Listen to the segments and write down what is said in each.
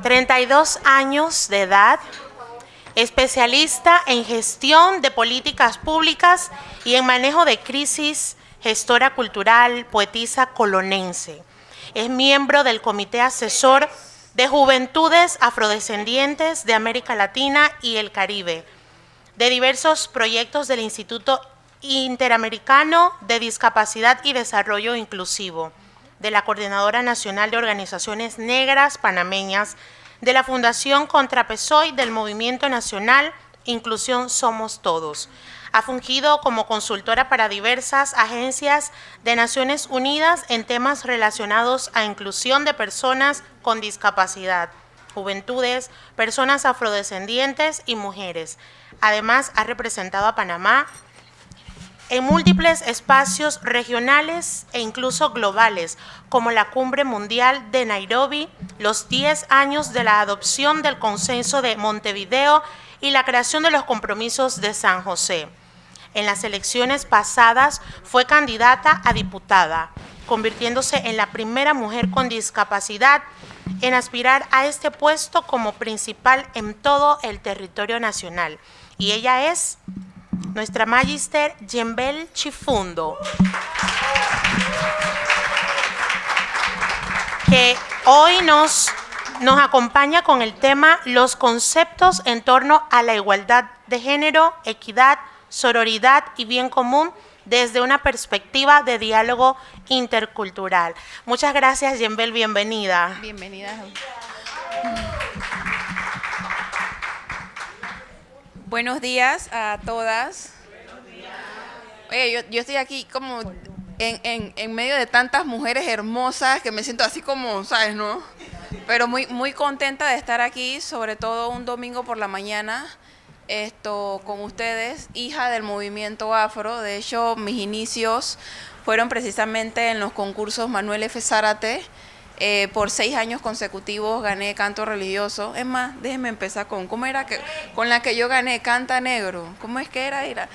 32 años de edad, especialista en gestión de políticas públicas y en manejo de crisis, gestora cultural, poetisa colonense. Es miembro del Comité Asesor de Juventudes Afrodescendientes de América Latina y el Caribe, de diversos proyectos del Instituto Interamericano de Discapacidad y Desarrollo Inclusivo, de la Coordinadora Nacional de Organizaciones Negras Panameñas, de la Fundación Contra PSOE, del Movimiento Nacional Inclusión Somos Todos. Ha fungido como consultora para diversas agencias de Naciones Unidas en temas relacionados a inclusión de personas con discapacidad, juventudes, personas afrodescendientes y mujeres. Además, ha representado a Panamá en múltiples espacios regionales e incluso globales, como la Cumbre Mundial de Nairobi, los 10 años de la adopción del Consenso de Montevideo y la creación de los Compromisos de San José. En las elecciones pasadas fue candidata a diputada, convirtiéndose en la primera mujer con discapacidad en aspirar a este puesto como principal en todo el territorio nacional. Y ella es nuestra Magister Yembel Chifundo, que hoy nos acompaña con el tema Los conceptos en torno a la igualdad de género, equidad, sororidad y bien común desde una perspectiva de diálogo intercultural. Muchas gracias, Yembel, bienvenida. Bienvenida. Buenos días a todas. Oye, yo estoy aquí como en medio de tantas mujeres hermosas que me siento así como, ¿sabes, no? Pero muy contenta de estar aquí, sobre todo un domingo por la mañana, con ustedes, hija del movimiento afro. De hecho, mis inicios fueron precisamente en los concursos Manuel F. Zárate. Por 6 años consecutivos gané canto religioso. Es más, déjenme empezar ¿cómo era con la que yo gané? Canta negro. ¿Cómo es que era?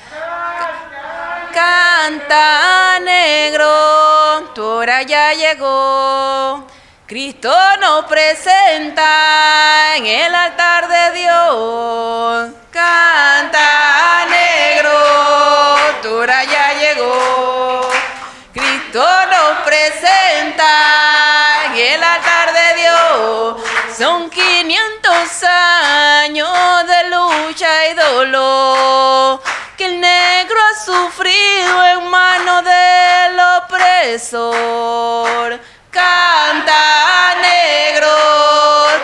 Canta negro, tu hora ya llegó. Cristo nos presenta en el altar de Dios. Canta negro, tu hora ya llegó. Cristo nos presenta en el altar de Dios. Son 500 años de lucha y dolor que el negro ha sufrido en manos del opresor. Canta negro,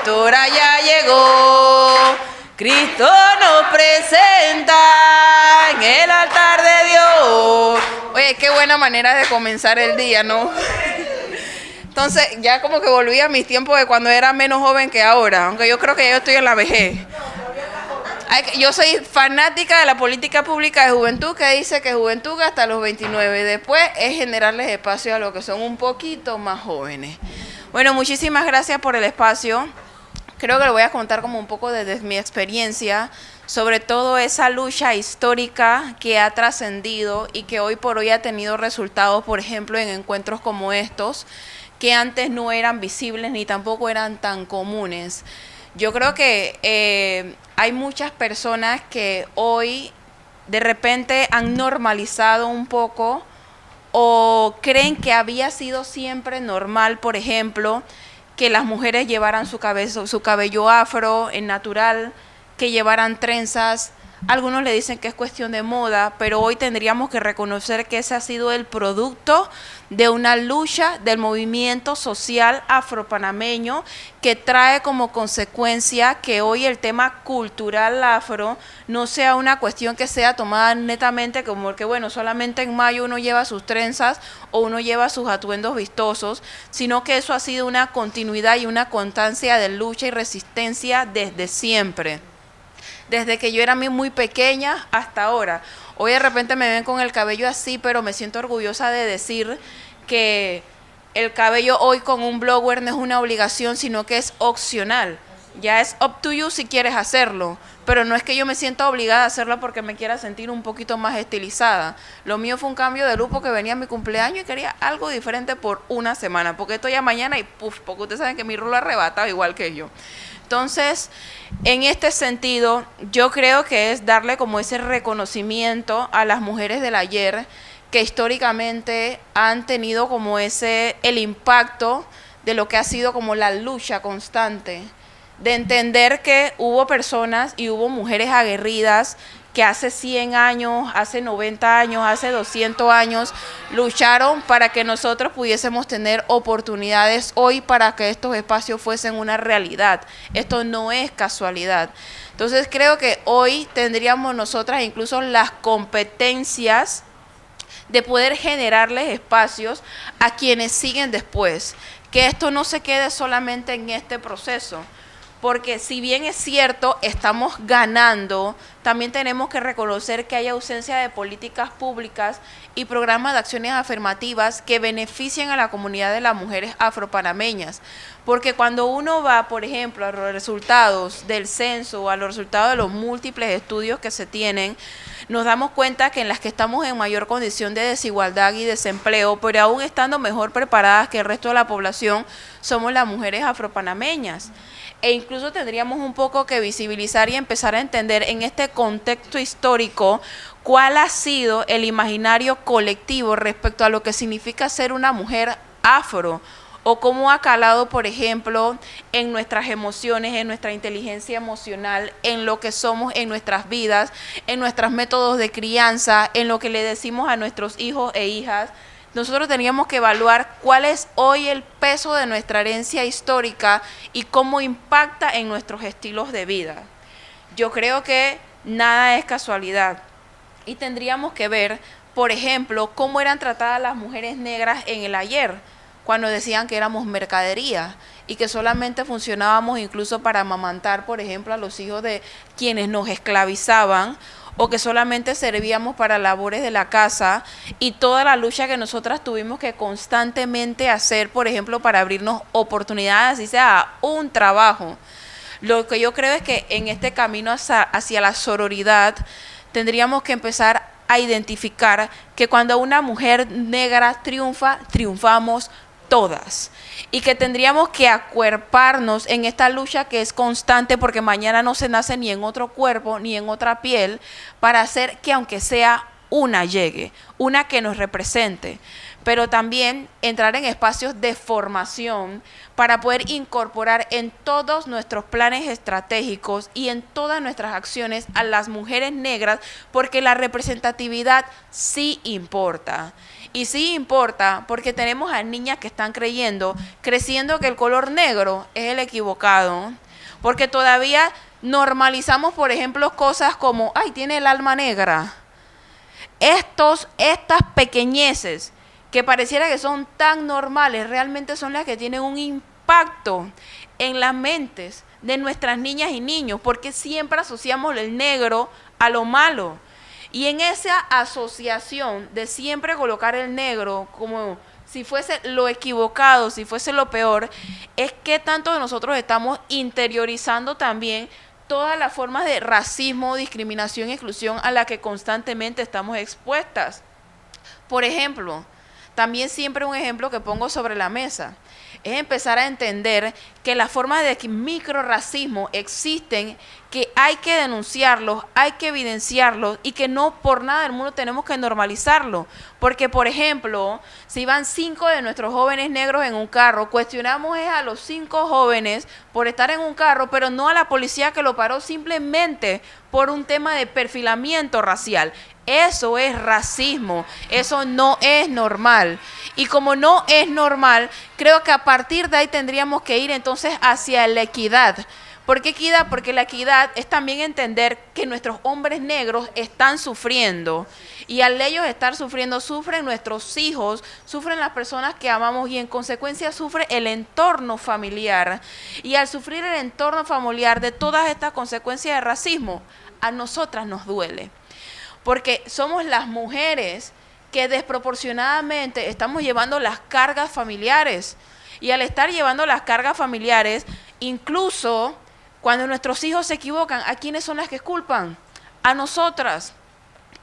tu hora ya llegó. Cristo nos presenta en el altar de Dios. Oye, qué buena manera de comenzar el día, ¿no? Entonces, ya como que volví a mis tiempos de cuando era menos joven que ahora, aunque yo creo que yo estoy en la vejez. Yo soy fanática de la política pública de juventud, que dice que juventud hasta los 29. Después es generarles espacio a los que son un poquito más jóvenes. Bueno, muchísimas gracias por el espacio. Creo que lo voy a contar como un poco desde mi experiencia, sobre todo esa lucha histórica que ha trascendido y que hoy por hoy ha tenido resultados, por ejemplo, en encuentros como estos, que antes no eran visibles ni tampoco eran tan comunes. Yo creo que hay muchas personas que hoy de repente han normalizado un poco o creen que había sido siempre normal, por ejemplo, que las mujeres llevaran su cabello afro, natural, que llevaran trenzas. Algunos le dicen que es cuestión de moda, pero hoy tendríamos que reconocer que ese ha sido el producto de una lucha del movimiento social afropanameño que trae como consecuencia que hoy el tema cultural afro no sea una cuestión que sea tomada netamente como que, bueno, solamente en mayo uno lleva sus trenzas o uno lleva sus atuendos vistosos, sino que eso ha sido una continuidad y una constancia de lucha y resistencia desde siempre. Desde que yo era muy pequeña hasta ahora. Hoy de repente me ven con el cabello así, pero me siento orgullosa de decir que el cabello hoy con un blower no es una obligación, sino que es opcional. Ya es up to you si quieres hacerlo, pero no es que yo me sienta obligada a hacerlo porque me quiera sentir un poquito más estilizada. Lo mío fue un cambio de look porque venía a mi cumpleaños y quería algo diferente por una semana, porque esto ya mañana y puff, porque ustedes saben que mi rulo arrebata igual que yo. Entonces, en este sentido, yo creo que es darle como ese reconocimiento a las mujeres del ayer que históricamente han tenido como el impacto de lo que ha sido como la lucha constante, de entender que hubo personas y hubo mujeres aguerridas que hace 100 años, hace 90 años, hace 200 años, lucharon para que nosotros pudiésemos tener oportunidades hoy para que estos espacios fuesen una realidad. Esto no es casualidad. Entonces creo que hoy tendríamos nosotras incluso las competencias de poder generarles espacios a quienes siguen después. Que esto no se quede solamente en este proceso. Porque si bien es cierto, estamos ganando, también tenemos que reconocer que hay ausencia de políticas públicas y programas de acciones afirmativas que beneficien a la comunidad de las mujeres afropanameñas. Porque cuando uno va, por ejemplo, a los resultados del censo o a los resultados de los múltiples estudios que se tienen, nos damos cuenta que en las que estamos en mayor condición de desigualdad y desempleo, pero aún estando mejor preparadas que el resto de la población, somos las mujeres afropanameñas. E incluso tendríamos un poco que visibilizar y empezar a entender en este contexto histórico cuál ha sido el imaginario colectivo respecto a lo que significa ser una mujer afro, o cómo ha calado, por ejemplo, en nuestras emociones, en nuestra inteligencia emocional, en lo que somos en nuestras vidas, en nuestros métodos de crianza, en lo que le decimos a nuestros hijos e hijas. Nosotros teníamos que evaluar cuál es hoy el peso de nuestra herencia histórica y cómo impacta en nuestros estilos de vida. Yo creo que nada es casualidad y tendríamos que ver, por ejemplo, cómo eran tratadas las mujeres negras en el ayer, cuando decían que éramos mercadería y que solamente funcionábamos incluso para amamantar, por ejemplo, a los hijos de quienes nos esclavizaban, o que solamente servíamos para labores de la casa, y toda la lucha que nosotras tuvimos que constantemente hacer, por ejemplo, para abrirnos oportunidades, así sea un trabajo. Lo que yo creo es que en este camino hacia la sororidad tendríamos que empezar a identificar que cuando una mujer negra triunfa, triunfamos todas, y que tendríamos que acuerparnos en esta lucha que es constante, porque mañana no se nace ni en otro cuerpo ni en otra piel, para hacer que aunque sea una llegue, una que nos represente, pero también entrar en espacios de formación para poder incorporar en todos nuestros planes estratégicos y en todas nuestras acciones a las mujeres negras, porque la representatividad sí importa. Y sí importa porque tenemos a niñas que están creciendo que el color negro es el equivocado, porque todavía normalizamos, por ejemplo, cosas como, ay, tiene el alma negra. Estas pequeñeces que pareciera que son tan normales, realmente son las que tienen un impacto en las mentes de nuestras niñas y niños, porque siempre asociamos el negro a lo malo. Y en esa asociación de siempre colocar el negro como si fuese lo equivocado, si fuese lo peor, es que tanto de nosotros estamos interiorizando también todas las formas de racismo, discriminación y exclusión a la que constantemente estamos expuestas. Por ejemplo, también siempre un ejemplo que pongo sobre la mesa es empezar a entender que las formas de microrracismo existen, que hay que denunciarlos, hay que evidenciarlos y que no por nada del mundo tenemos que normalizarlo. Porque, por ejemplo, si van 5 de nuestros jóvenes negros en un carro, cuestionamos a los 5 jóvenes por estar en un carro, pero no a la policía que lo paró simplemente por un tema de perfilamiento racial. Eso es racismo, eso no es normal. Y como no es normal, creo que a partir de ahí tendríamos que ir entonces hacia la equidad. ¿Por qué equidad? Porque la equidad es también entender que nuestros hombres negros están sufriendo. Y al ellos estar sufriendo, sufren nuestros hijos, sufren las personas que amamos y en consecuencia sufre el entorno familiar. Y al sufrir el entorno familiar de todas estas consecuencias de racismo, a nosotras nos duele. Porque somos las mujeres que desproporcionadamente estamos llevando las cargas familiares. Y al estar llevando las cargas familiares, incluso cuando nuestros hijos se equivocan, ¿a quiénes son las que culpan? A nosotras.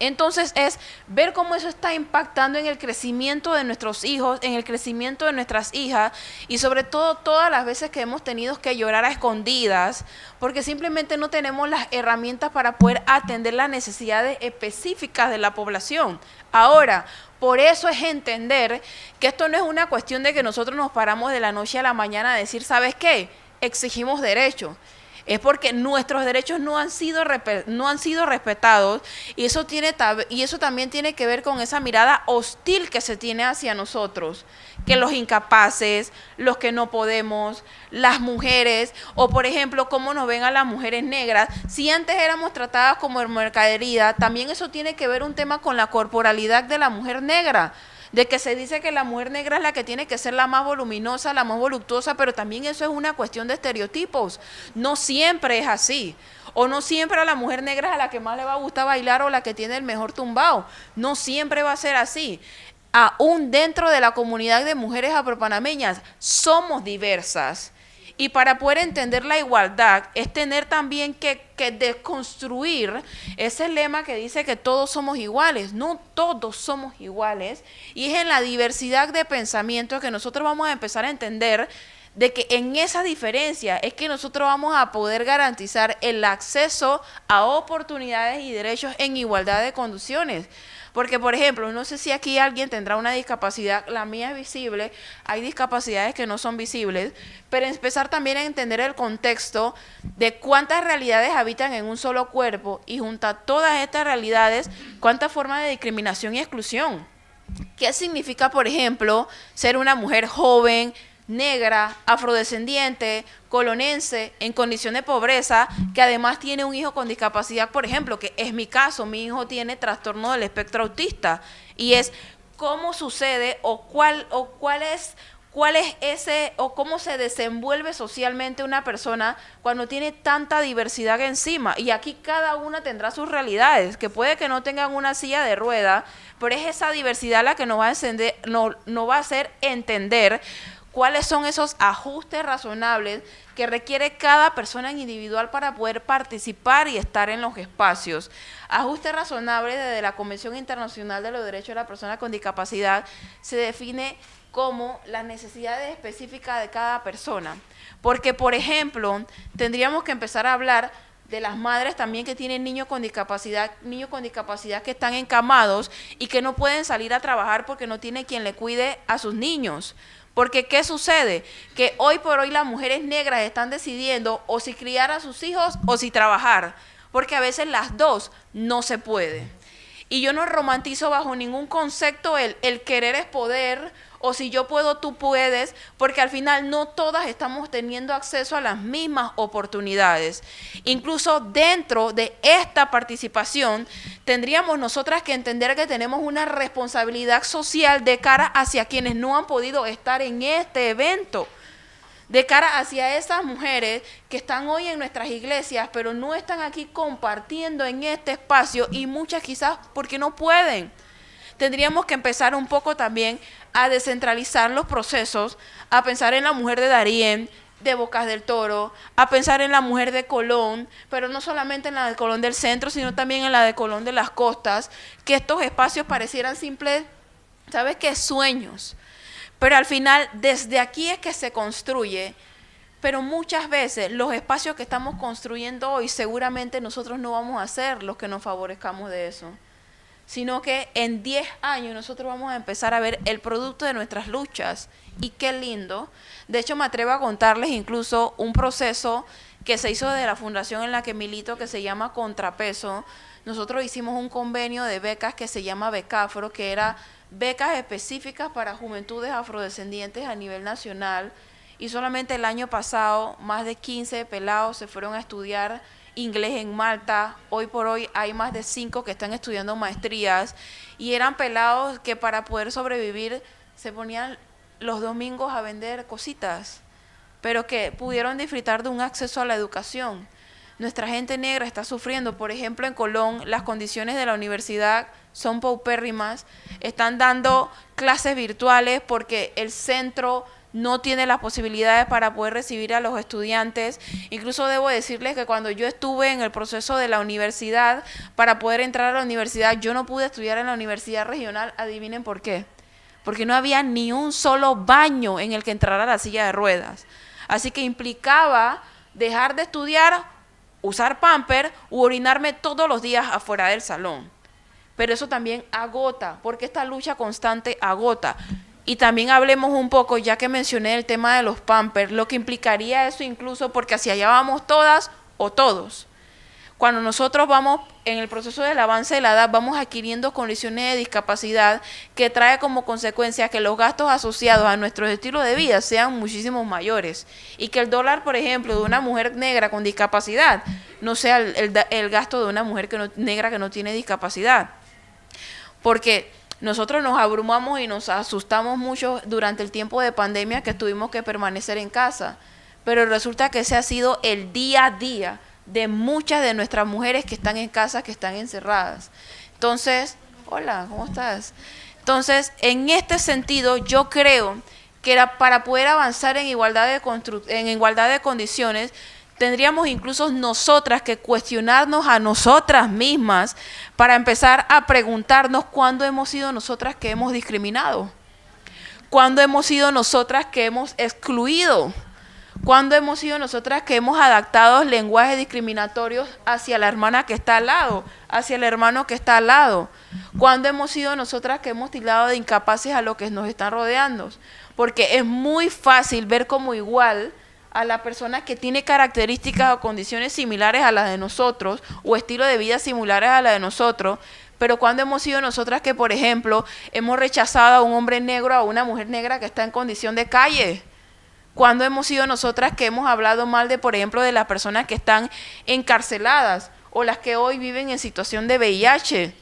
Entonces es ver cómo eso está impactando en el crecimiento de nuestros hijos, en el crecimiento de nuestras hijas y sobre todo todas las veces que hemos tenido que llorar a escondidas porque simplemente no tenemos las herramientas para poder atender las necesidades específicas de la población. Ahora, por eso es entender que esto no es una cuestión de que nosotros nos paramos de la noche a la mañana a decir, ¿sabes qué? Exigimos derechos. Es porque nuestros derechos no han sido respetados y eso también tiene que ver con esa mirada hostil que se tiene hacia nosotros, que los incapaces, los que no podemos, las mujeres, o por ejemplo, cómo nos ven a las mujeres negras. Si antes éramos tratadas como mercadería, también eso tiene que ver un tema con la corporalidad de la mujer negra. De que se dice que la mujer negra es la que tiene que ser la más voluminosa, la más voluptuosa, pero también eso es una cuestión de estereotipos. No siempre es así. O no siempre a la mujer negra es a la que más le va a gustar bailar o la que tiene el mejor tumbao. No siempre va a ser así. Aún dentro de la comunidad de mujeres afropanameñas somos diversas. Y para poder entender la igualdad es tener también que desconstruir ese lema que dice que todos somos iguales. No todos somos iguales. Y es en la diversidad de pensamientos que nosotros vamos a empezar a entender de que en esa diferencia es que nosotros vamos a poder garantizar el acceso a oportunidades y derechos en igualdad de condiciones. Porque, por ejemplo, no sé si aquí alguien tendrá una discapacidad, la mía es visible, hay discapacidades que no son visibles, pero empezar también a entender el contexto de cuántas realidades habitan en un solo cuerpo y junto a todas estas realidades, cuántas formas de discriminación y exclusión. ¿Qué significa, por ejemplo, ser una mujer joven, negra, afrodescendiente, colonense, en condición de pobreza, que además tiene un hijo con discapacidad, por ejemplo, que es mi caso, mi hijo tiene trastorno del espectro autista, y es cómo sucede o cuál es ese, o cómo se desenvuelve socialmente una persona cuando tiene tanta diversidad encima. Y aquí cada una tendrá sus realidades, que puede que no tengan una silla de rueda, pero es esa diversidad la que nos va a hacer entender cuáles son esos ajustes razonables que requiere cada persona individual para poder participar y estar en los espacios. Ajustes razonables desde la Convención Internacional de los Derechos de la Persona con Discapacidad se define como las necesidades específicas de cada persona. Porque, por ejemplo, tendríamos que empezar a hablar de las madres también que tienen niños con discapacidad que están encamados y que no pueden salir a trabajar porque no tiene quien le cuide a sus niños. Porque ¿qué sucede? Que hoy por hoy las mujeres negras están decidiendo o si criar a sus hijos o si trabajar, porque a veces las dos no se puede. Y yo no romantizo bajo ningún concepto el querer es poder, o si yo puedo, tú puedes, porque al final no todas estamos teniendo acceso a las mismas oportunidades. Incluso dentro de esta participación, tendríamos nosotras que entender que tenemos una responsabilidad social de cara hacia quienes no han podido estar en este evento, de cara hacia esas mujeres que están hoy en nuestras iglesias, pero no están aquí compartiendo en este espacio y muchas quizás porque no pueden. Tendríamos que empezar un poco también a descentralizar los procesos, a pensar en la mujer de Darién, de Bocas del Toro, a pensar en la mujer de Colón, pero no solamente en la de Colón del Centro, sino también en la de Colón de las Costas, que estos espacios parecieran simples, ¿sabes qué? Sueños. Pero al final, desde aquí es que se construye, pero muchas veces los espacios que estamos construyendo hoy, seguramente nosotros no vamos a ser los que nos favorezcamos de eso, sino que en 10 años nosotros vamos a empezar a ver el producto de nuestras luchas. Y qué lindo. De hecho, me atrevo a contarles incluso un proceso que se hizo de la fundación en la que milito, que se llama Contrapeso. Nosotros hicimos un convenio de becas que se llama Becafro, que era becas específicas para juventudes afrodescendientes a nivel nacional. Y solamente el año pasado, más de 15 pelados se fueron a estudiar inglés en Malta. Hoy por hoy hay más de 5 que están estudiando maestrías y eran pelados que para poder sobrevivir se ponían los domingos a vender cositas, pero que pudieron disfrutar de un acceso a la educación. Nuestra gente negra está sufriendo, por ejemplo en Colón las condiciones de la universidad son paupérrimas, están dando clases virtuales porque el centro no tiene las posibilidades para poder recibir a los estudiantes. Incluso debo decirles que cuando yo estuve en el proceso de la universidad, para poder entrar a la universidad, yo no pude estudiar en la universidad regional. Adivinen por qué. Porque no había ni un solo baño en el que entrara la silla de ruedas. Así que implicaba dejar de estudiar, usar pamper u orinarme todos los días afuera del salón. Pero eso también agota, porque esta lucha constante agota. Y también hablemos un poco, ya que mencioné el tema de los pampers, lo que implicaría eso incluso, porque hacia allá vamos todas o todos. Cuando nosotros vamos en el proceso del avance de la edad, vamos adquiriendo condiciones de discapacidad que trae como consecuencia que los gastos asociados a nuestros estilos de vida sean muchísimo mayores y que el dólar, por ejemplo, de una mujer negra con discapacidad no sea el gasto de una mujer negra que no tiene discapacidad. Porque nosotros nos abrumamos y nos asustamos mucho durante el tiempo de pandemia que tuvimos que permanecer en casa, pero resulta que ese ha sido el día a día de muchas de nuestras mujeres que están en casa, que están encerradas. Entonces, hola, ¿cómo estás? Entonces, en este sentido, yo creo que para poder avanzar en igualdad de condiciones, tendríamos incluso nosotras que cuestionarnos a nosotras mismas para empezar a preguntarnos cuándo hemos sido nosotras que hemos discriminado, cuándo hemos sido nosotras que hemos excluido, ¿cuándo hemos sido nosotras que hemos adaptado lenguajes discriminatorios hacia la hermana que está al lado, hacia el hermano que está al lado? ¿Cuándo hemos sido nosotras que hemos tildado de incapaces a los que nos están rodeando? Porque es muy fácil ver como igual a la persona que tiene características o condiciones similares a las de nosotros o estilo de vida similares a las de nosotros, pero cuando hemos sido nosotras que, por ejemplo, hemos rechazado a un hombre negro, a una mujer negra que está en condición de calle. Cuando hemos sido nosotras que hemos hablado mal de, por ejemplo, de las personas que están encarceladas o las que hoy viven en situación de VIH.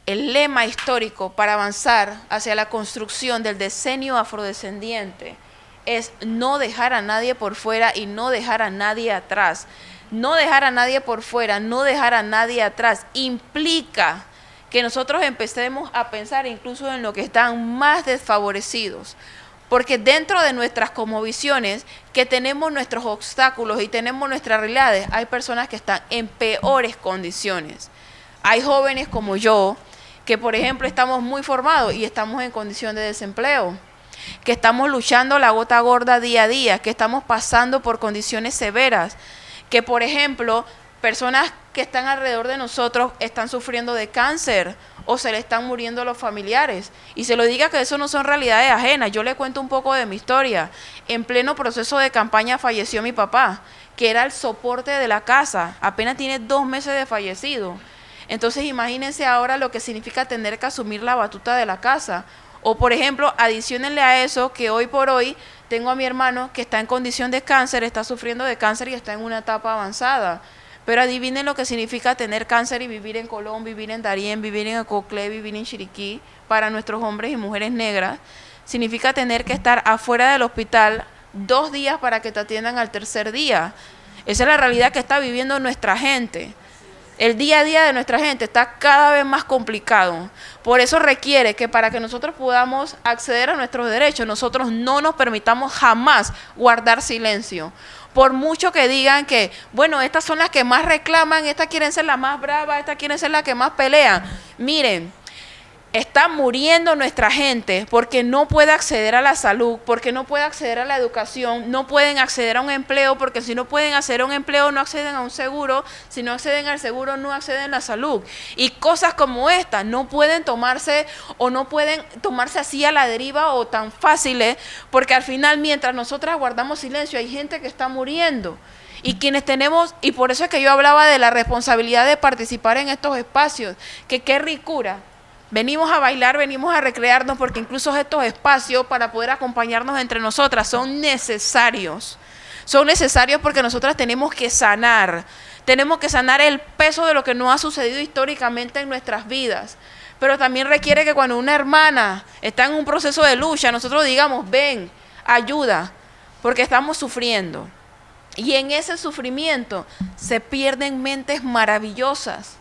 El lema histórico para avanzar hacia la construcción del decenio afrodescendiente es no dejar a nadie por fuera y no dejar a nadie atrás. No dejar a nadie por fuera, no dejar a nadie atrás, implica que nosotros empecemos a pensar incluso en lo que están más desfavorecidos. Porque dentro de nuestras cosmovisiones, que tenemos nuestros obstáculos y tenemos nuestras realidades, hay personas que están en peores condiciones. Hay jóvenes como yo, que por ejemplo estamos muy formados y estamos en condición de desempleo, que estamos luchando la gota gorda día a día, que estamos pasando por condiciones severas, que por ejemplo personas que están alrededor de nosotros están sufriendo de cáncer o se le están muriendo los familiares. Y se lo diga que eso no son realidades ajenas. Yo le cuento un poco de mi historia. En pleno proceso de campaña falleció mi papá, que era el soporte de la casa. Apenas tiene 2 meses de fallecido. Entonces imagínense ahora lo que significa tener que asumir la batuta de la casa. O por ejemplo, adiciónenle a eso que hoy por hoy tengo a mi hermano que está en condición de cáncer, está sufriendo de cáncer y está en una etapa avanzada. Pero adivinen lo que significa tener cáncer y vivir en Colón, vivir en Darién, vivir en Coclé, vivir en Chiriquí, para nuestros hombres y mujeres negras. Significa tener que estar afuera del hospital 2 días para que te atiendan al 3er día. Esa es la realidad que está viviendo nuestra gente. El día a día de nuestra gente está cada vez más complicado. Por eso requiere que para que nosotros podamos acceder a nuestros derechos, nosotros no nos permitamos jamás guardar silencio. Por mucho que digan que, bueno, estas son las que más reclaman, estas quieren ser las más bravas, estas quieren ser las que más pelean. Miren, está muriendo nuestra gente porque no puede acceder a la salud, porque no puede acceder a la educación, no pueden acceder a un empleo, porque si no pueden acceder a un empleo no acceden a un seguro, si no acceden al seguro no acceden a la salud. Y cosas como estas no pueden tomarse o no pueden tomarse así a la deriva o tan fáciles, porque al final mientras nosotras guardamos silencio hay gente que está muriendo. Y quienes tenemos, y por eso es que yo hablaba de la responsabilidad de participar en estos espacios, que qué ricura. Venimos a bailar, venimos a recrearnos, porque incluso estos espacios para poder acompañarnos entre nosotras son necesarios. Son necesarios porque nosotras tenemos que sanar el peso de lo que no ha sucedido históricamente en nuestras vidas. Pero también requiere que cuando una hermana está en un proceso de lucha, nosotros digamos, ven, ayuda, porque estamos sufriendo. Y en ese sufrimiento se pierden mentes maravillosas,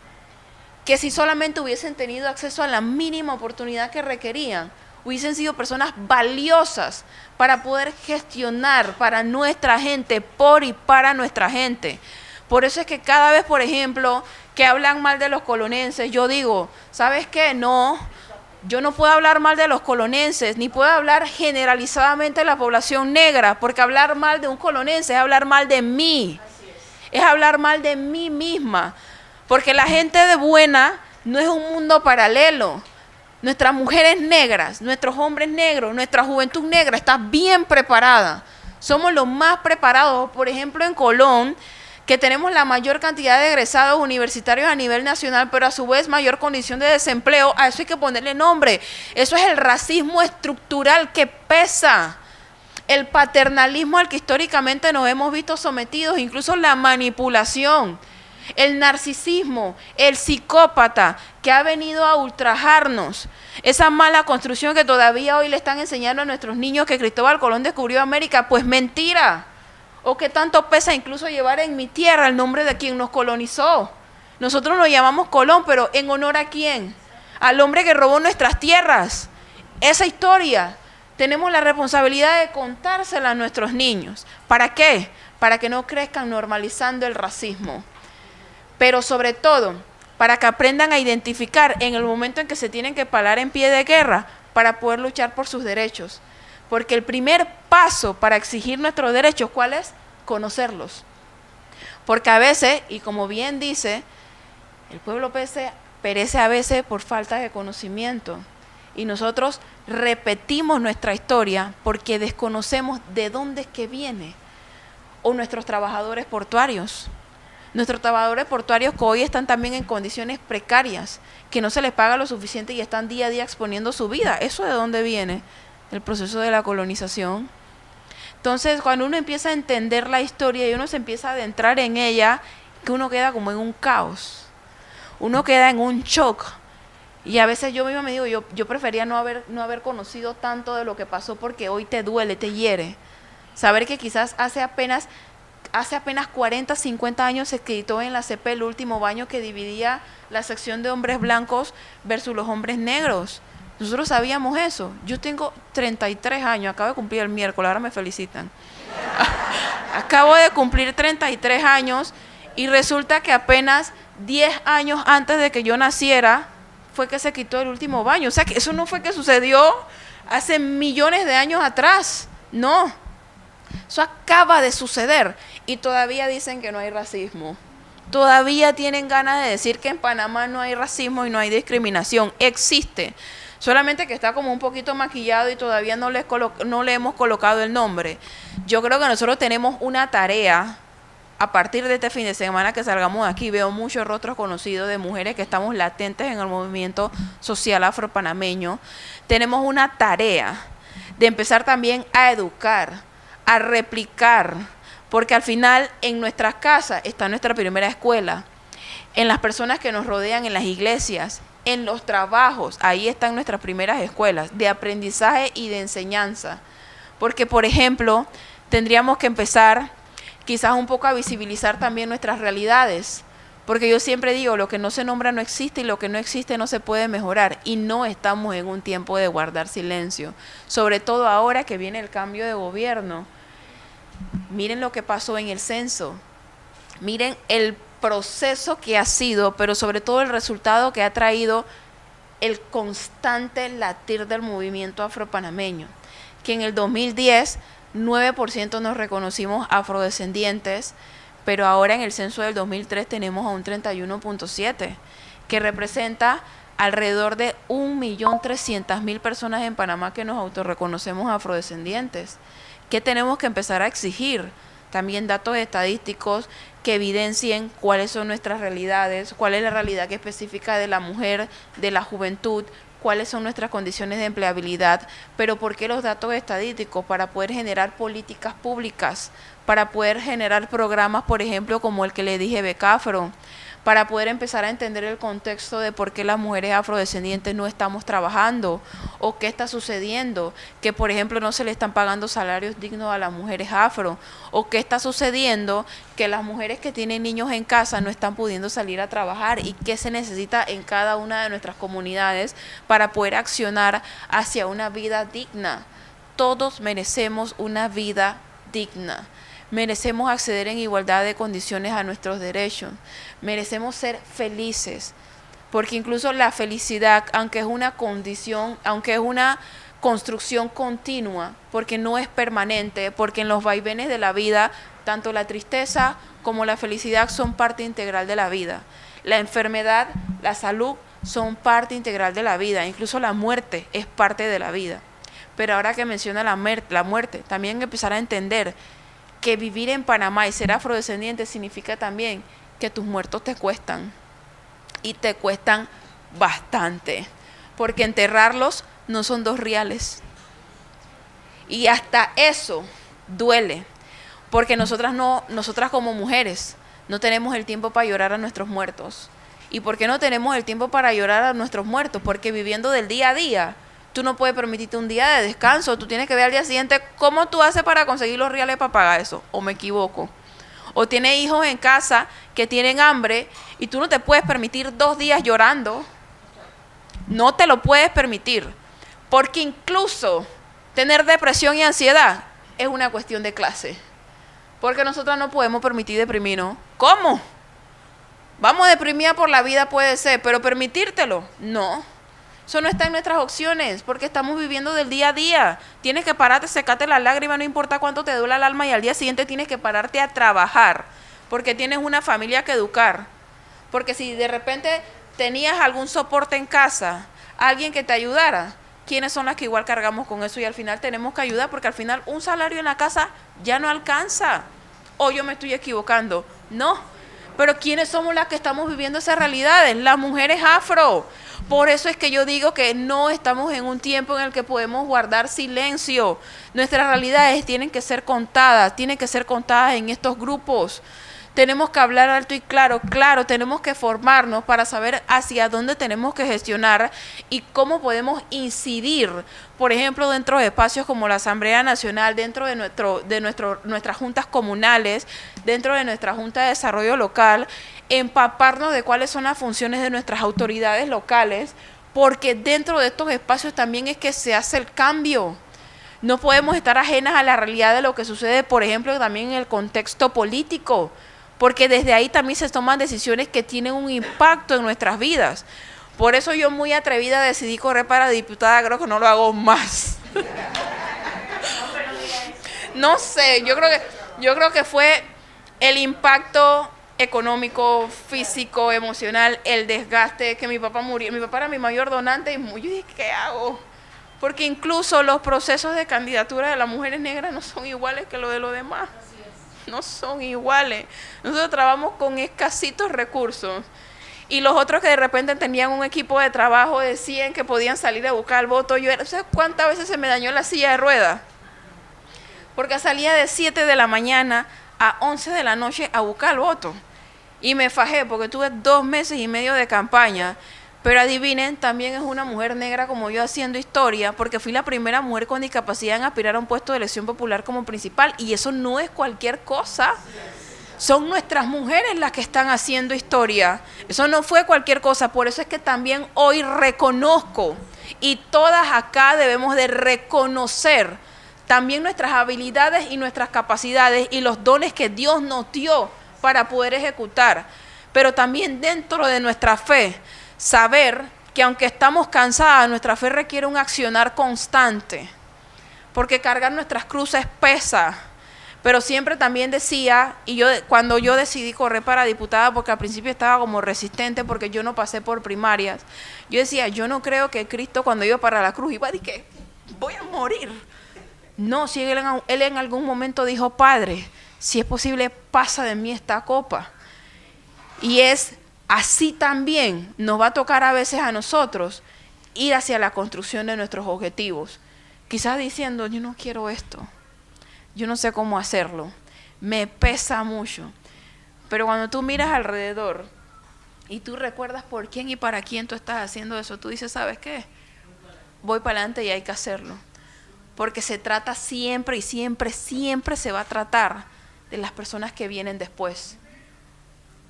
que si solamente hubiesen tenido acceso a la mínima oportunidad que requerían, hubiesen sido personas valiosas para poder gestionar para nuestra gente, por y para nuestra gente. Por eso es que cada vez, por ejemplo, que hablan mal de los colonenses, yo digo, ¿sabes qué? No, yo no puedo hablar mal de los colonenses, ni puedo hablar generalizadamente de la población negra, porque hablar mal de un colonense es hablar mal de mí, es hablar mal de mí misma, porque la gente de buena no es un mundo paralelo. Nuestras mujeres negras, nuestros hombres negros, nuestra juventud negra está bien preparada. Somos los más preparados, por ejemplo, en Colón, que tenemos la mayor cantidad de egresados universitarios a nivel nacional, pero a su vez mayor condición de desempleo. A eso hay que ponerle nombre. Eso es el racismo estructural que pesa, el paternalismo al que históricamente nos hemos visto sometidos, incluso la manipulación, el narcisismo, el psicópata que ha venido a ultrajarnos, esa mala construcción que todavía hoy le están enseñando a nuestros niños que Cristóbal Colón descubrió América, pues mentira. O que tanto pesa incluso llevar en mi tierra el nombre de quien nos colonizó. Nosotros nos llamamos Colón, pero ¿en honor a quién? Al hombre que robó nuestras tierras. Esa historia tenemos la responsabilidad de contársela a nuestros niños. ¿Para qué? Para que no crezcan normalizando el racismo. Pero sobre todo, para que aprendan a identificar en el momento en que se tienen que parar en pie de guerra para poder luchar por sus derechos. Porque el primer paso para exigir nuestros derechos, ¿cuál es? Conocerlos. Porque a veces, y como bien dice, el pueblo perece a veces por falta de conocimiento. Y nosotros repetimos nuestra historia porque desconocemos de dónde es que viene. O nuestros trabajadores portuarios. Nuestros trabajadores portuarios que hoy están también en condiciones precarias, que no se les paga lo suficiente y están día a día exponiendo su vida. ¿Eso de dónde viene? El proceso de la colonización. Entonces, cuando uno empieza a entender la historia y uno se empieza a adentrar en ella, que uno queda como en un caos, uno queda en un shock. Y a veces yo misma me digo, yo prefería no haber conocido tanto de lo que pasó, porque hoy te duele, te hiere. Saber que quizás hace apenas 40, 50 años se escribió en la CP el último baño que dividía la sección de hombres blancos versus los hombres negros. Nosotros sabíamos eso. Yo tengo 33 años, acabo de cumplir el miércoles, ahora me felicitan. Acabo de cumplir 33 años y resulta que apenas 10 años antes de que yo naciera fue que se quitó el último baño. O sea, que eso no fue que sucedió hace millones de años atrás. No, eso acaba de suceder y todavía dicen que no hay racismo. Todavía tienen ganas de decir que en Panamá no hay racismo y no hay discriminación. Existe. Solamente que está como un poquito maquillado y todavía no le hemos colocado el nombre. Yo creo que nosotros tenemos una tarea a partir de este fin de semana que salgamos de aquí. Veo muchos rostros conocidos de mujeres que estamos latentes en el movimiento social afropanameño. Tenemos una tarea de empezar también a educar, a replicar, porque al final en nuestras casas está nuestra primera escuela, en las personas que nos rodean en las iglesias, en los trabajos, ahí están nuestras primeras escuelas de aprendizaje y de enseñanza. Porque, por ejemplo, tendríamos que empezar quizás un poco a visibilizar también nuestras realidades. Porque yo siempre digo, lo que no se nombra no existe y lo que no existe no se puede mejorar. Y no estamos en un tiempo de guardar silencio. Sobre todo ahora que viene el cambio de gobierno. Miren lo que pasó en el censo. Miren el proceso que ha sido, pero sobre todo el resultado que ha traído el constante latir del movimiento afropanameño, que en el 2010 9% nos reconocimos afrodescendientes, pero ahora en el censo del 2003 tenemos a un 31.7%, que representa alrededor de 1.300.000 personas en Panamá que nos autorreconocemos afrodescendientes. ¿Qué tenemos que empezar a exigir? También datos estadísticos que evidencien cuáles son nuestras realidades, cuál es la realidad específica de la mujer, de la juventud, cuáles son nuestras condiciones de empleabilidad. Pero ¿por qué los datos estadísticos? Para poder generar políticas públicas, para poder generar programas, por ejemplo, como el que le dije, Becafro, para poder empezar a entender el contexto de por qué las mujeres afrodescendientes no estamos trabajando o qué está sucediendo, que por ejemplo no se le están pagando salarios dignos a las mujeres afro, o qué está sucediendo que las mujeres que tienen niños en casa no están pudiendo salir a trabajar y qué se necesita en cada una de nuestras comunidades para poder accionar hacia una vida digna. Todos merecemos una vida digna. Merecemos acceder en igualdad de condiciones a nuestros derechos. Merecemos ser felices. Porque incluso la felicidad, aunque es una condición, aunque es una construcción continua, porque no es permanente, porque en los vaivenes de la vida, tanto la tristeza como la felicidad son parte integral de la vida. La enfermedad, la salud son parte integral de la vida. Incluso la muerte es parte de la vida. Pero ahora que menciona la muerte, también empezar a entender que vivir en Panamá y ser afrodescendiente significa también que tus muertos te cuestan. Y te cuestan bastante. Porque enterrarlos no son 2 reales. Y hasta eso duele. Porque nosotras como mujeres no tenemos el tiempo para llorar a nuestros muertos. ¿Y por qué no tenemos el tiempo para llorar a nuestros muertos? Porque viviendo del día a día, tú no puedes permitirte un día de descanso, tú tienes que ver al día siguiente cómo tú haces para conseguir los reales para pagar eso, o me equivoco. O tienes hijos en casa que tienen hambre y tú no te puedes permitir 2 días llorando. No te lo puedes permitir, porque incluso tener depresión y ansiedad es una cuestión de clase. Porque nosotras no podemos permitir deprimirnos. ¿Cómo? Vamos deprimida por la vida puede ser, pero permitírtelo, no. Eso no está en nuestras opciones, porque estamos viviendo del día a día. Tienes que pararte, secarte las lágrimas, no importa cuánto te duele el alma, y al día siguiente tienes que pararte a trabajar, porque tienes una familia que educar. Porque si de repente tenías algún soporte en casa, alguien que te ayudara, ¿quiénes son las que igual cargamos con eso? Y al final tenemos que ayudar, porque al final un salario en la casa ya no alcanza. O yo me estoy equivocando. No. Pero ¿quiénes somos las que estamos viviendo esas realidades? Las mujeres afro. Por eso es que yo digo que no estamos en un tiempo en el que podemos guardar silencio. Nuestras realidades tienen que ser contadas en estos grupos. Tenemos que hablar alto y claro, tenemos que formarnos para saber hacia dónde tenemos que gestionar y cómo podemos incidir, por ejemplo, dentro de espacios como la Asamblea Nacional, dentro de nuestras juntas comunales, dentro de nuestra Junta de Desarrollo Local, empaparnos de cuáles son las funciones de nuestras autoridades locales, porque dentro de estos espacios también es que se hace el cambio. No podemos estar ajenas a la realidad de lo que sucede, por ejemplo, también en el contexto político, porque desde ahí también se toman decisiones que tienen un impacto en nuestras vidas. Por eso yo muy atrevida decidí correr para diputada, creo que no lo hago más. No sé, yo creo que fue el impacto económico, físico, emocional, el desgaste, que mi papá murió. Mi papá era mi mayor donante y yo dije, ¿qué hago? Porque incluso los procesos de candidatura de las mujeres negras no son iguales que los de los demás. No son iguales. Nosotros trabajamos con escasitos recursos. Y los otros que de repente tenían un equipo de trabajo de 100 que podían salir a buscar el voto. ¿Sabes cuántas veces se me dañó la silla de ruedas? Porque salía de 7 de la mañana a 11 de la noche a buscar el voto. Y me fajé porque tuve 2 meses y medio de campaña. Pero adivinen, también es una mujer negra como yo haciendo historia, porque fui la primera mujer con discapacidad en aspirar a un puesto de elección popular como principal, y eso no es cualquier cosa. Son nuestras mujeres las que están haciendo historia. Eso no fue cualquier cosa, por eso es que también hoy reconozco, y todas acá debemos de reconocer también nuestras habilidades y nuestras capacidades y los dones que Dios nos dio para poder ejecutar. Pero también dentro de nuestra fe, saber que aunque estamos cansadas, nuestra fe requiere un accionar constante, porque cargar nuestras cruces pesa. Pero siempre también decía, y cuando yo decidí correr para diputada, porque al principio estaba como resistente porque yo no pasé por primarias, yo decía, yo no creo que Cristo cuando iba para la cruz iba a decir que voy a morir. No, si él en algún momento dijo, Padre, si es posible, pasa de mí esta copa. Y es así también nos va a tocar a veces a nosotros ir hacia la construcción de nuestros objetivos. Quizás diciendo, yo no quiero esto, yo no sé cómo hacerlo, me pesa mucho. Pero cuando tú miras alrededor y tú recuerdas por quién y para quién tú estás haciendo eso, tú dices, ¿sabes qué? Voy para adelante y hay que hacerlo. Porque se trata siempre y siempre se va a tratar de las personas que vienen después.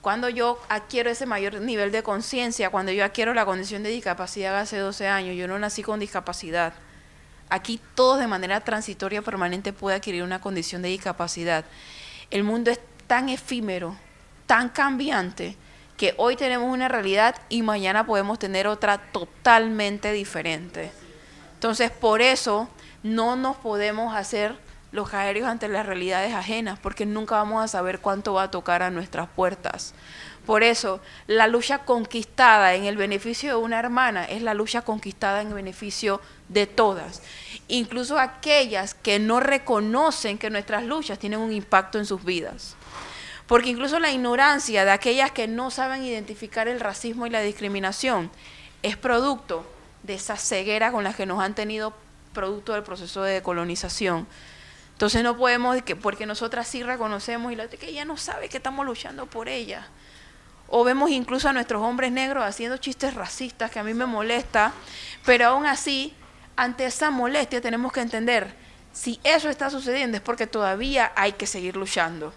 Cuando yo adquiero ese mayor nivel de conciencia, cuando yo adquiero la condición de discapacidad hace 12 años, yo no nací con discapacidad. Aquí todos de manera transitoria permanente pueden adquirir una condición de discapacidad. El mundo es tan efímero, tan cambiante, que hoy tenemos una realidad y mañana podemos tener otra totalmente diferente. Entonces, por eso no nos podemos hacer los aéreos ante las realidades ajenas, porque nunca vamos a saber cuánto va a tocar a nuestras puertas. Por eso, la lucha conquistada en el beneficio de una hermana es la lucha conquistada en el beneficio de todas. Incluso aquellas que no reconocen que nuestras luchas tienen un impacto en sus vidas. Porque incluso la ignorancia de aquellas que no saben identificar el racismo y la discriminación es producto de esa ceguera con la que nos han tenido producto del proceso de decolonización. Entonces no podemos, porque nosotras sí reconocemos y la que ella no sabe que estamos luchando por ella. O vemos incluso a nuestros hombres negros haciendo chistes racistas que a mí me molesta, pero aún así, ante esa molestia tenemos que entender, si eso está sucediendo es porque todavía hay que seguir luchando.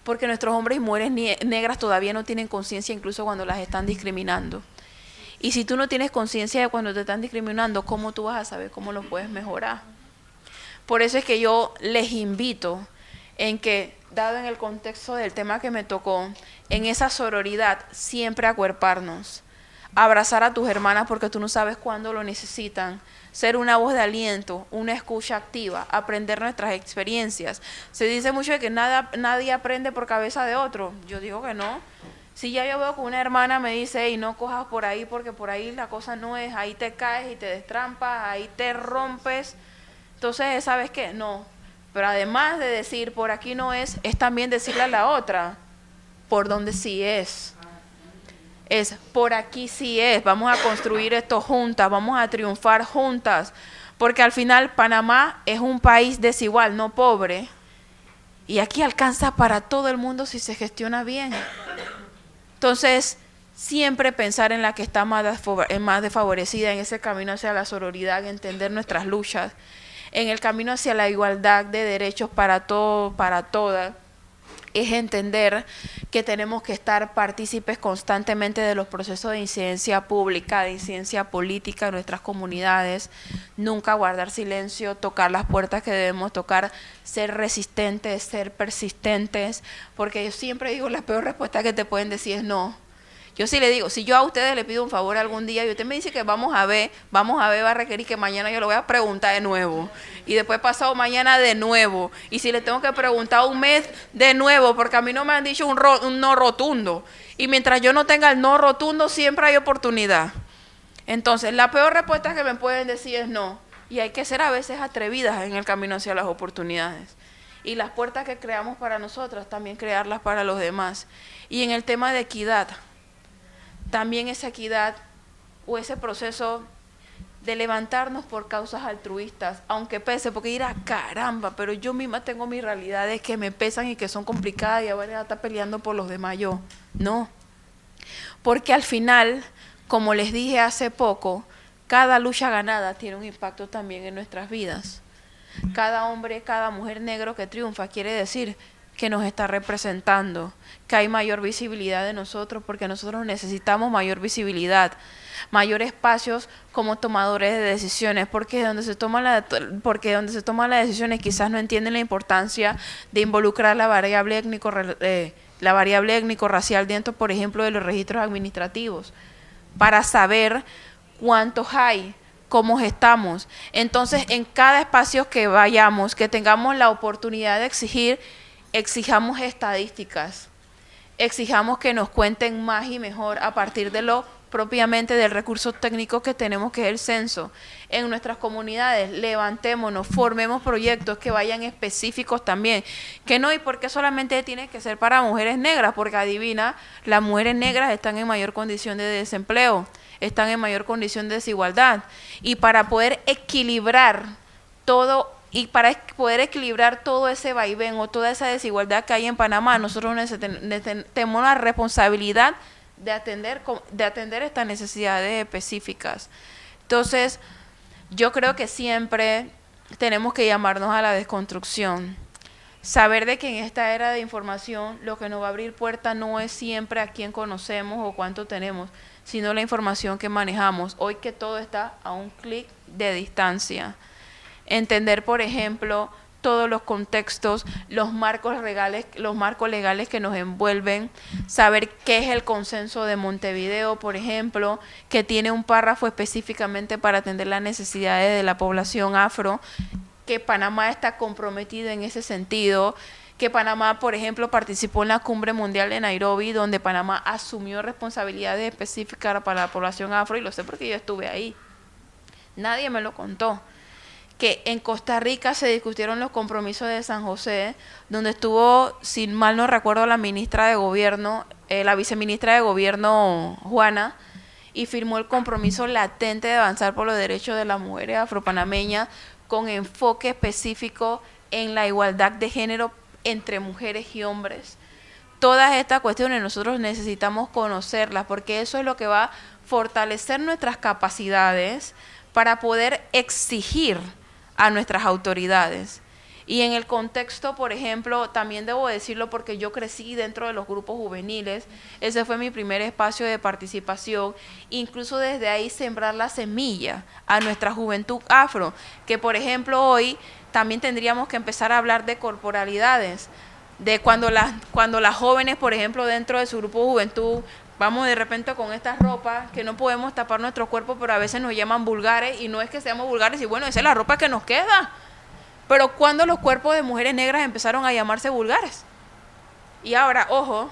Porque nuestros hombres y mujeres negras todavía no tienen conciencia incluso cuando las están discriminando. Y si tú no tienes conciencia de cuando te están discriminando, ¿cómo tú vas a saber cómo lo puedes mejorar? Por eso es que yo les invito en que, dado en el contexto del tema que me tocó, en esa sororidad siempre acuerparnos, abrazar a tus hermanas porque tú no sabes cuándo lo necesitan, ser una voz de aliento, una escucha activa, aprender nuestras experiencias. Se dice mucho de que nadie aprende por cabeza de otro. Yo digo que no. Si ya yo veo que una hermana me dice, hey, no cojas por ahí porque por ahí la cosa no es, ahí te caes y te destrampas, ahí te rompes, entonces, ¿sabes qué? No. Pero además de decir por aquí no es también decirle a la otra por donde sí es. Es por aquí sí es, vamos a construir esto juntas, vamos a triunfar juntas, porque al final Panamá es un país desigual, no pobre, y aquí alcanza para todo el mundo si se gestiona bien. Entonces, siempre pensar en la que está más desfavorecida, en ese camino hacia la sororidad, entender nuestras luchas, en el camino hacia la igualdad de derechos para todos, para todas, es entender que tenemos que estar partícipes constantemente de los procesos de incidencia pública, de incidencia política en nuestras comunidades, nunca guardar silencio, tocar las puertas que debemos tocar, ser resistentes, ser persistentes, porque yo siempre digo, la peor respuesta que te pueden decir es no. Yo sí le digo, si yo a ustedes le pido un favor algún día y usted me dice que vamos a ver, va a requerir que mañana yo lo voy a preguntar de nuevo. Y después pasado mañana de nuevo. Y si le tengo que preguntar un mes de nuevo, porque a mí no me han dicho un no rotundo. Y mientras yo no tenga el no rotundo, siempre hay oportunidad. Entonces, la peor respuesta que me pueden decir es no. Y hay que ser a veces atrevidas en el camino hacia las oportunidades. Y las puertas que creamos para nosotras, también crearlas para los demás. Y en el tema de equidad, también esa equidad o ese proceso de levantarnos por causas altruistas, aunque pese, porque dirá, caramba, pero yo misma tengo mis realidades que me pesan y que son complicadas y ahora a estar peleando por los demás yo. No, porque al final, como les dije hace poco, cada lucha ganada tiene un impacto también en nuestras vidas. Cada hombre, cada mujer negro que triunfa quiere decir que nos está representando, que hay mayor visibilidad de nosotros, porque nosotros necesitamos mayor visibilidad, mayor espacios como tomadores de decisiones, porque donde se toman las decisiones quizás no entienden la importancia de involucrar la variable étnico-racial dentro, por ejemplo, de los registros administrativos, para saber cuántos hay, cómo estamos. Entonces, en cada espacio que vayamos, que tengamos la oportunidad de exijamos estadísticas, exijamos que nos cuenten más y mejor a partir de lo propiamente del recurso técnico que tenemos, que es el censo. En nuestras comunidades, levantémonos, formemos proyectos que vayan específicos también, que no, y porque solamente tiene que ser para mujeres negras, porque adivina, las mujeres negras están en mayor condición de desempleo, están en mayor condición de desigualdad, y para poder equilibrar todo, y para poder equilibrar todo ese vaivén o toda esa desigualdad que hay en Panamá, nosotros tenemos la responsabilidad de atender estas necesidades específicas. Entonces, yo creo que siempre tenemos que llamarnos a la desconstrucción. Saber de que en esta era de información lo que nos va a abrir puerta no es siempre a quién conocemos o cuánto tenemos, sino la información que manejamos. Hoy que todo está a un clic de distancia. Entender, por ejemplo, todos los contextos, los marcos legales que nos envuelven, saber qué es el consenso de Montevideo, por ejemplo, que tiene un párrafo específicamente para atender las necesidades de la población afro, que Panamá está comprometido en ese sentido, que Panamá, por ejemplo, participó en la Cumbre Mundial de Nairobi, donde Panamá asumió responsabilidades específicas para la población afro, y lo sé porque yo estuve ahí. Nadie me lo contó. Que en Costa Rica se discutieron los compromisos de San José, donde estuvo, si mal no recuerdo, la ministra de Gobierno, la viceministra de Gobierno, Juana, y firmó el compromiso latente de avanzar por los derechos de las mujeres afropanameñas, con enfoque específico en la igualdad de género entre mujeres y hombres. Todas estas cuestiones nosotros necesitamos conocerlas, porque eso es lo que va a fortalecer nuestras capacidades para poder exigir a nuestras autoridades. Y en el contexto, por ejemplo, también debo decirlo porque yo crecí dentro de los grupos juveniles, ese fue mi primer espacio de participación, incluso desde ahí sembrar la semilla a nuestra juventud afro, que por ejemplo hoy también tendríamos que empezar a hablar de corporalidades, de cuando las jóvenes, por ejemplo, dentro de su grupo de juventud, vamos de repente con estas ropas que no podemos tapar nuestro cuerpo, pero a veces nos llaman vulgares, y no es que seamos vulgares, y bueno, esa es la ropa que nos queda. Pero cuando los cuerpos de mujeres negras empezaron a llamarse vulgares. Y ahora, ojo,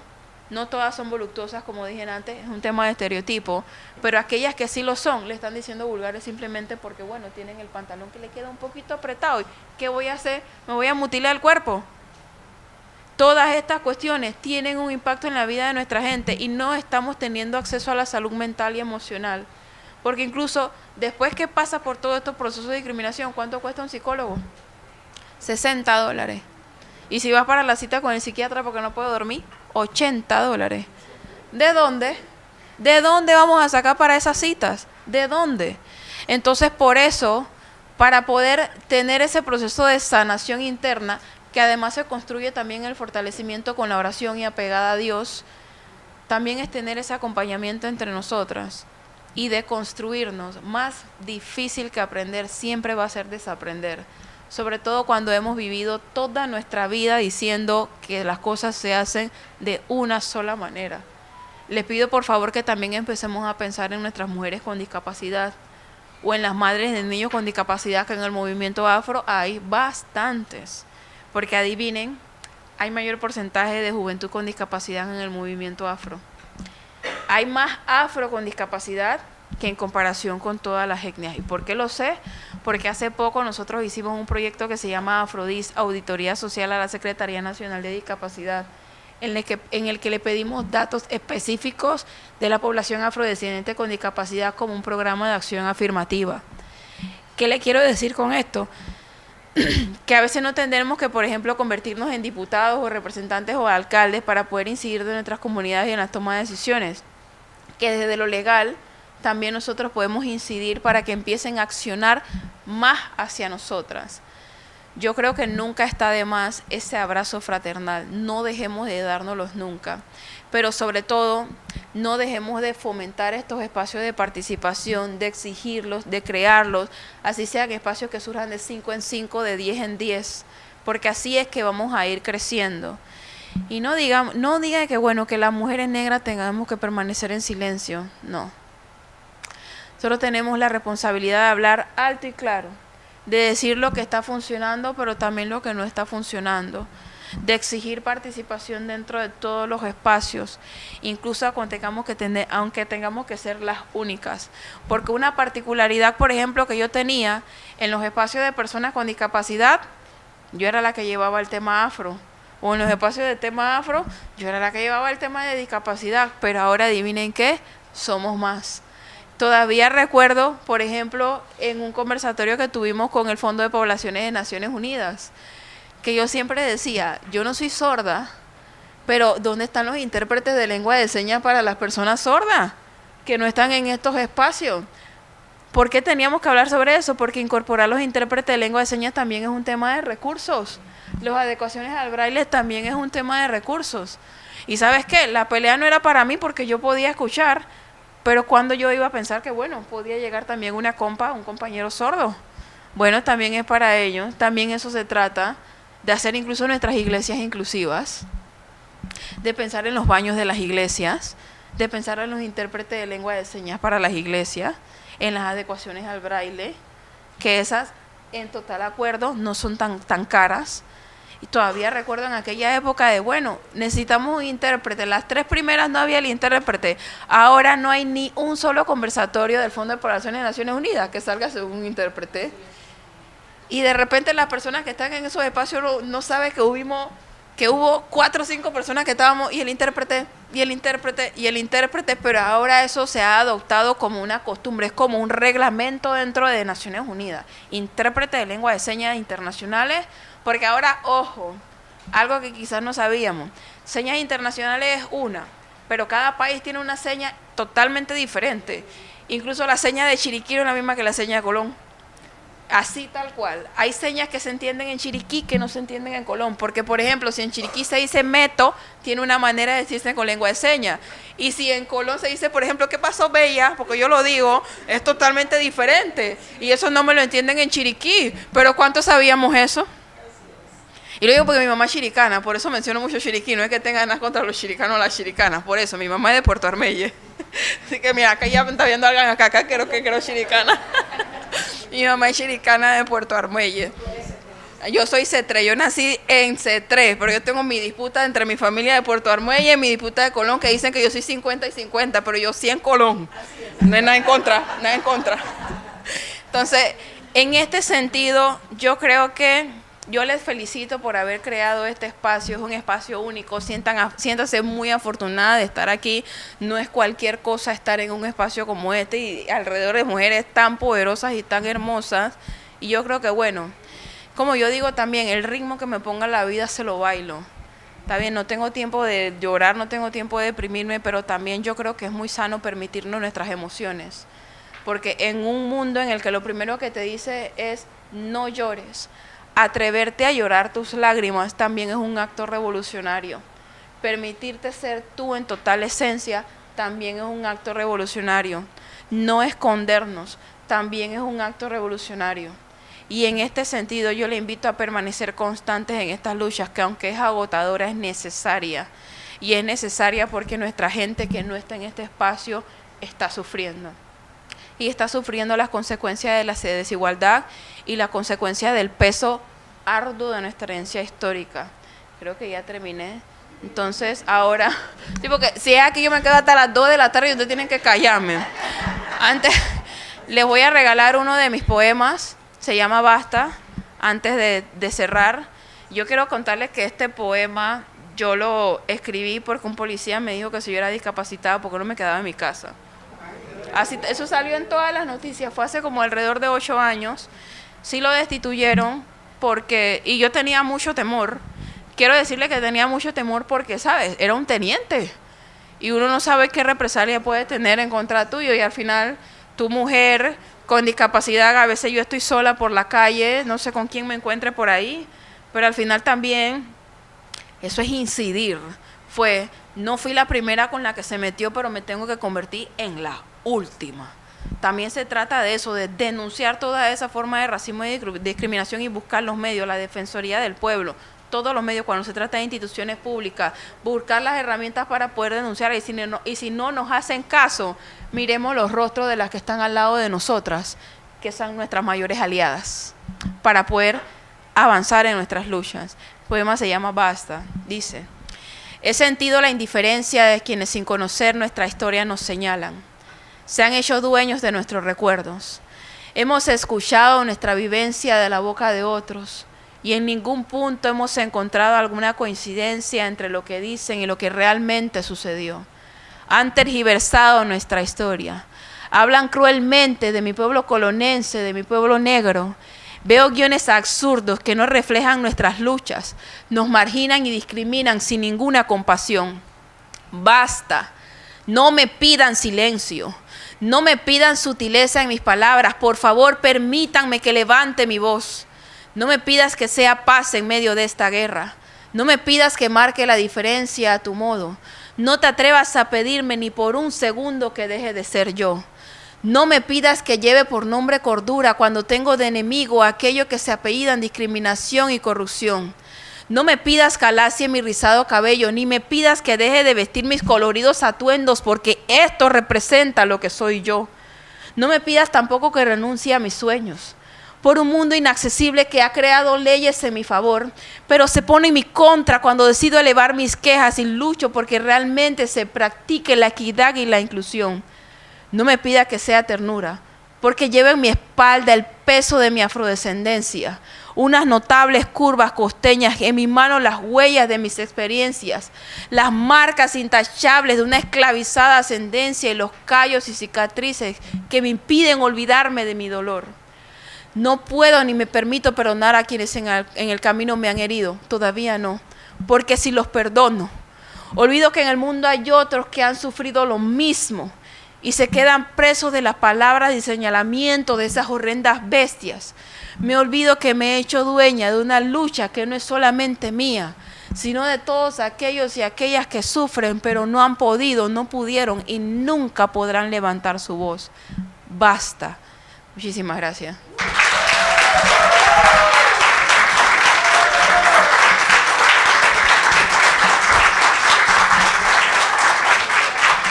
no todas son voluptuosas, como dije antes, es un tema de estereotipo, pero aquellas que sí lo son, le están diciendo vulgares simplemente porque, bueno, tienen el pantalón que le queda un poquito apretado. ¿Qué voy a hacer? ¿Me voy a mutilar el cuerpo? Todas estas cuestiones tienen un impacto en la vida de nuestra gente y no estamos teniendo acceso a la salud mental y emocional. Porque incluso después que pasa por todos estos procesos de discriminación, ¿cuánto cuesta un psicólogo? $60. Y si vas para la cita con el psiquiatra porque no puedo dormir, $80. ¿De dónde? ¿De dónde vamos a sacar para esas citas? ¿De dónde? Entonces, por eso, para poder tener ese proceso de sanación interna, que además se construye también el fortalecimiento con la oración y apegada a Dios, también es tener ese acompañamiento entre nosotras y de construirnos. Más difícil que aprender siempre va a ser desaprender, sobre todo cuando hemos vivido toda nuestra vida diciendo que las cosas se hacen de una sola manera. Les pido por favor que también empecemos a pensar en nuestras mujeres con discapacidad o en las madres de niños con discapacidad, que en el movimiento afro hay bastantes, porque adivinen, hay mayor porcentaje de juventud con discapacidad en el movimiento afro. Hay más afro con discapacidad que en comparación con todas las etnias. ¿Y por qué lo sé? Porque hace poco nosotros hicimos un proyecto que se llama Afrodis, Auditoría Social a la Secretaría Nacional de Discapacidad, en el que le pedimos datos específicos de la población afrodescendiente con discapacidad como un programa de acción afirmativa. ¿Qué le quiero decir con esto? Que a veces no tendremos que, por ejemplo, convertirnos en diputados o representantes o alcaldes para poder incidir de nuestras comunidades y en las tomas de decisiones. Que desde lo legal también nosotros podemos incidir para que empiecen a accionar más hacia nosotras. Yo creo que nunca está de más ese abrazo fraternal, no dejemos de dárnoslos nunca, pero sobre todo no dejemos de fomentar estos espacios de participación, de exigirlos, de crearlos, así sean espacios que surjan de 5 en 5, de 10 en 10, porque así es que vamos a ir creciendo. Y no digan que bueno, que las mujeres negras tengamos que permanecer en silencio, no. Solo tenemos la responsabilidad de hablar alto y claro, de decir lo que está funcionando, pero también lo que no está funcionando, de exigir participación dentro de todos los espacios, incluso aunque tengamos que ser las únicas. Porque una particularidad, por ejemplo, que yo tenía en los espacios de personas con discapacidad, yo era la que llevaba el tema afro, o en los espacios de tema afro, yo era la que llevaba el tema de discapacidad, pero ahora adivinen qué, somos más. Todavía recuerdo, por ejemplo, en un conversatorio que tuvimos con el Fondo de Poblaciones de Naciones Unidas, que yo siempre decía, yo no soy sorda, Pero ¿dónde están los intérpretes de lengua de señas para las personas sordas que no están en estos espacios? ¿Por qué teníamos que hablar sobre eso? Porque incorporar los intérpretes de lengua de señas también es un tema de recursos. Las adecuaciones al braille también es un tema de recursos. Y ¿sabes qué? La pelea no era para mí porque yo podía escuchar, pero cuando yo iba a pensar que, bueno, podía llegar también un compañero sordo. Bueno, también es para ellos. También eso se trata de hacer incluso nuestras iglesias inclusivas, de pensar en los baños de las iglesias, de pensar en los intérpretes de lengua de señas para las iglesias, en las adecuaciones al braille, que esas, en total acuerdo, no son tan caras. Y todavía recuerdo en aquella época de, bueno, necesitamos un intérprete. Las 3 primeras no había el intérprete. Ahora no hay ni un solo conversatorio del Fondo de Poblaciones de Naciones Unidas que salga según un intérprete. Y de repente las personas que están en esos espacios no saben que hubo 4 o 5 personas que estábamos, y el intérprete, pero ahora eso se ha adoptado como una costumbre, es como un reglamento dentro de Naciones Unidas. Intérprete de lengua de señas internacionales, porque ahora, ojo, algo que quizás no sabíamos, señas internacionales es una, pero cada país tiene una seña totalmente diferente. Incluso la seña de Chiriquí no es la misma que la seña de Colón. Así tal cual. Hay señas que se entienden en Chiriquí que no se entienden en Colón, porque por ejemplo, si en Chiriquí se dice meto, tiene una manera de decirse con lengua de señas, y si en Colón se dice, por ejemplo, ¿qué pasó, Bella? Porque yo lo digo, es totalmente diferente, y eso no me lo entienden en Chiriquí, pero ¿cuántos sabíamos eso? Y lo digo porque mi mamá es chiricana, por eso menciono mucho Chiriquí, no es que tenga nada contra los chiricanos o las chiricanas, por eso, mi mamá es de Puerto Armelle. Así que mira, acá ya me está viendo alguien acá creo chiricana. Mi mamá es chiricana de Puerto Armelle. Yo soy C3, yo nací en C3, pero yo tengo mi disputa entre mi familia de Puerto Armelle y mi disputa de Colón, que dicen que yo soy 50 y 50, pero yo sí en Colón. No hay nada en contra, nada en contra. Entonces, en este sentido, yo creo que yo les felicito por haber creado este espacio, es un espacio único, siéntanse muy afortunada de estar aquí, no es cualquier cosa estar en un espacio como este y alrededor de mujeres tan poderosas y tan hermosas, y yo creo que bueno, como yo digo también, el ritmo que me ponga la vida se lo bailo. Está bien, no tengo tiempo de llorar, no tengo tiempo de deprimirme, pero también yo creo que es muy sano permitirnos nuestras emociones, porque en un mundo en el que lo primero que te dice es no llores, atreverte a llorar tus lágrimas también es un acto revolucionario. Permitirte ser tú en total esencia también es un acto revolucionario. No escondernos también es un acto revolucionario. Y en este sentido yo le invito a permanecer constantes en estas luchas, que aunque es agotadora, es necesaria. Y es necesaria porque nuestra gente que no está en este espacio está sufriendo. Y está sufriendo las consecuencias de la desigualdad y la consecuencia del peso arduo de nuestra herencia histórica. Creo que ya terminé. Entonces, ahora, sí, porque si es aquí yo me quedo hasta las 2 de la tarde y ustedes tienen que callarme. Antes, les voy a regalar uno de mis poemas, se llama Basta, antes de cerrar. Yo quiero contarles que este poema yo lo escribí porque un policía me dijo que si yo era discapacitada porque no me quedaba en mi casa. Así, eso salió en todas las noticias, fue hace como alrededor de 8 años. Sí lo destituyeron porque, y yo tenía mucho temor. Quiero decirle que tenía mucho temor porque, ¿sabes? Era un teniente y uno no sabe qué represalia puede tener en contra tuyo, y al final tu mujer con discapacidad, a veces yo estoy sola por la calle, no sé con quién me encuentre por ahí, pero al final también eso es incidir. No fui la primera con la que se metió, pero me tengo que convertir en la última. También se trata de eso, de denunciar toda esa forma de racismo y discriminación y buscar los medios, la Defensoría del Pueblo, todos los medios cuando se trata de instituciones públicas, buscar las herramientas para poder denunciar, y si no nos hacen caso, miremos los rostros de las que están al lado de nosotras, que son nuestras mayores aliadas, para poder avanzar en nuestras luchas. El poema se llama Basta, dice: he sentido la indiferencia de quienes sin conocer nuestra historia nos señalan. Se han hecho dueños de nuestros recuerdos. Hemos escuchado nuestra vivencia de la boca de otros y en ningún punto hemos encontrado alguna coincidencia entre lo que dicen y lo que realmente sucedió. Han tergiversado nuestra historia. Hablan cruelmente de mi pueblo colonense, de mi pueblo negro. Veo guiones absurdos que no reflejan nuestras luchas, nos marginan y discriminan sin ninguna compasión. Basta, no me pidan silencio, no me pidan sutileza en mis palabras, por favor permítanme que levante mi voz. No me pidas que sea paz en medio de esta guerra, no me pidas que marque la diferencia a tu modo, no te atrevas a pedirme ni por un segundo que deje de ser yo. No me pidas que lleve por nombre cordura cuando tengo de enemigo a aquellos que se apellidan discriminación y corrupción. No me pidas que alacie mi rizado cabello, ni me pidas que deje de vestir mis coloridos atuendos, porque esto representa lo que soy yo. No me pidas tampoco que renuncie a mis sueños, por un mundo inaccesible que ha creado leyes en mi favor, pero se pone en mi contra cuando decido elevar mis quejas y lucho porque realmente se practique la equidad y la inclusión. No me pida que sea ternura, porque llevo en mi espalda el peso de mi afrodescendencia, unas notables curvas costeñas, en mi mano las huellas de mis experiencias, las marcas intachables de una esclavizada ascendencia y los callos y cicatrices que me impiden olvidarme de mi dolor. No puedo ni me permito perdonar a quienes en el camino me han herido, todavía no, porque si los perdono, olvido que en el mundo hay otros que han sufrido lo mismo y se quedan presos de las palabras y señalamiento de esas horrendas bestias. Me olvido que me he hecho dueña de una lucha que no es solamente mía, sino de todos aquellos y aquellas que sufren, pero no han podido, no pudieron y nunca podrán levantar su voz. Basta. Muchísimas gracias.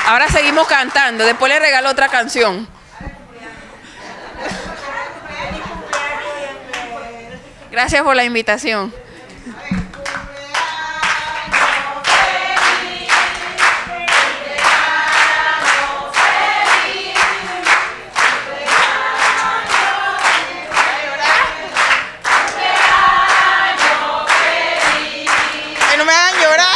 Ahora seguimos cantando, después le regalo otra canción. Gracias por la invitación. No me hagan llorar.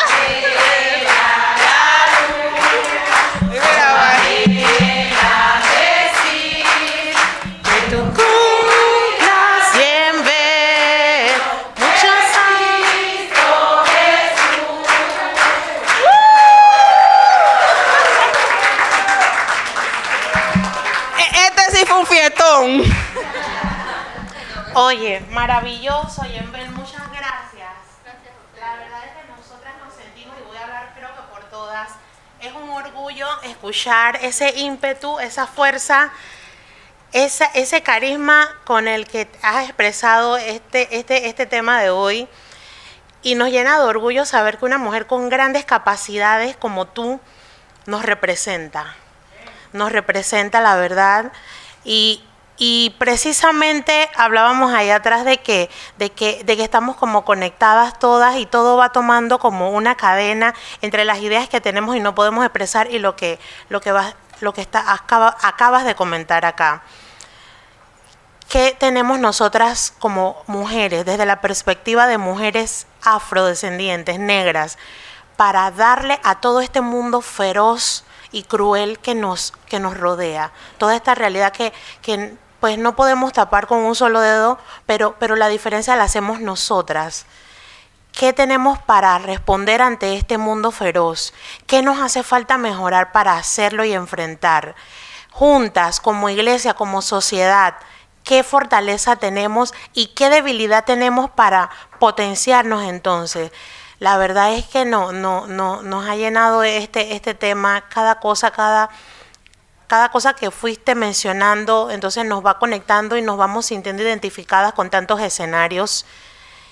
Un fietón. Oye, maravilloso, Yenbel, muchas gracias. La verdad es que nosotras nos sentimos, y voy a hablar creo que por todas, es un orgullo escuchar ese ímpetu, esa fuerza, ese carisma con el que has expresado este tema de hoy. Y nos llena de orgullo saber que una mujer con grandes capacidades como tú nos representa. Nos representa, la verdad. Y precisamente hablábamos ahí atrás de que estamos como conectadas todas y todo va tomando como una cadena entre las ideas que tenemos y no podemos expresar y lo que acabas de comentar acá. ¿Qué tenemos nosotras como mujeres, desde la perspectiva de mujeres afrodescendientes, negras, para darle a todo este mundo feroz y cruel que nos rodea? Toda esta realidad que pues no podemos tapar con un solo dedo, pero la diferencia la hacemos nosotras. ¿Qué tenemos para responder ante este mundo feroz? ¿Qué nos hace falta mejorar para hacerlo y enfrentar? Juntas, como iglesia, como sociedad, ¿qué fortaleza tenemos y qué debilidad tenemos para potenciarnos entonces? La verdad es que nos ha llenado este tema, cada cosa que fuiste mencionando, entonces nos va conectando y nos vamos sintiendo identificadas con tantos escenarios